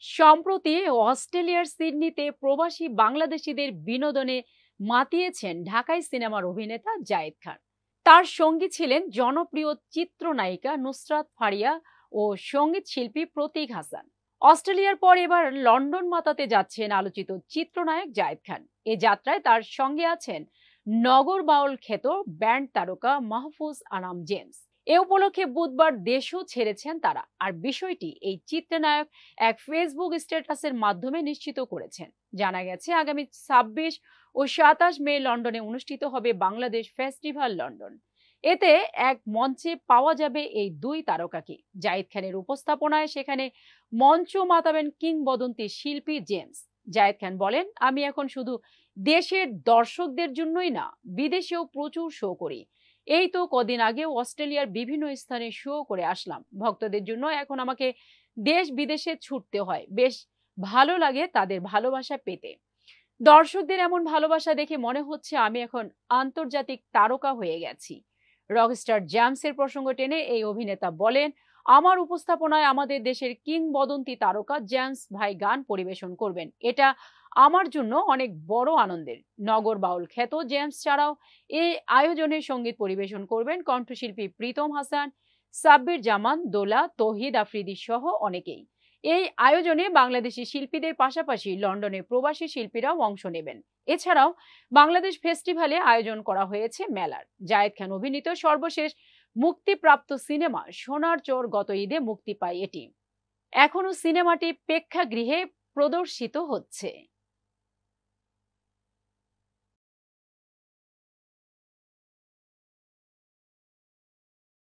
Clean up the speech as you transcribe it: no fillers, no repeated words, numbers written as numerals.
সম্প্রতি অস্ট্রেলিয়ার সিডনিতে প্রবাসী বাংলাদেশিদের বিনোদনে মাতিয়েছেন ঢাকাই সিনেমার অভিনেতা জায়েদ খান। তার সঙ্গী ছিলেন জনপ্রিয় চিত্রনায়িকা নুসরাত ফারিয়া ও সঙ্গীত শিল্পী প্রতীক হাসান। অস্ট্রেলিয়ার পর এবার লন্ডন মাতাতে যাচ্ছেন আলোচিত চিত্রনায়ক জায়েদ খান। এ যাত্রায় তার সঙ্গে আছেন নগর বাউল খ্যাত ব্যান্ড তারকা মাহফুজ আনাম জেমস। এ উপলক্ষে বুধবার দেশও ছেড়েছেন তারা। আর বিষয়টি এই চিত্রনায়ক এক ফেসবুক স্ট্যাটাসের মাধ্যমে নিশ্চিত করেছেন। জানা গেছে আগামী 26 ও 27 মে লন্ডনে অনুষ্ঠিত হবে বাংলাদেশ ফেস্টিভ্যাল লন্ডন। এতে এক মঞ্চে পাওয়া যাবে এই দুই তারকাকে। জায়েদ খানের উপস্থাপনায় সেখানে মঞ্চ মাতাবেন কিংবদন্তি শিল্পী জেমস। জায়েদ খান বলেন, আমি এখন শুধু দেশের দর্শকদের জন্যই না, বিদেশেও প্রচুর শো করি। এই তো কদিন আগেও অস্ট্রেলিয়ার বিভিন্ন স্থানে শো করে আসলাম। ভক্তদের জন্য এখন আমাকে দেশ বিদেশে ছুটতে হয়। বেশ ভালো লাগে তাদের ভালোবাসা পেতে। দর্শকদের এমন ভালোবাসা দেখে মনে হচ্ছে আমি এখন আন্তর্জাতিক তারকা হয়ে গেছি। রকস্টার জেমসের প্রসঙ্গ টেনে এই অভিনেতা বলেন, আমার উপস্থাপনায় আমাদের দেশের কিংবদন্তি তারকা জেমস ভাই গান পরিবেশন করবেন। এটা আমার জন্য অনেক বড় আনন্দের। নগর বাউল খ্যাত জেমস ছাড়াও এই আয়োজনে সঙ্গীত পরিবেশন করবেন কণ্ঠশিল্পী প্রীতম হাসান, সাব্বির জামান, দোলা, তৌহিদ আফ্রিদি সহ অনেকেই। এই আয়োজনে বাংলাদেশি শিল্পীদের পাশাপাশি লন্ডনের প্রবাসী শিল্পীরাও অংশ নেবেন। এছাড়াও বাংলাদেশ ফেস্টিভ্যালে আয়োজন করা হয়েছে মেলার। জায়েদ খান অভিনীত সর্বশেষ মুক্তিপ্রাপ্ত সিনেমা সোনার চোর গত ঈদে মুক্তি পায় এটি। এখনো সিনেমাটি প্রেক্ষাগৃহে প্রদর্শিত হচ্ছে।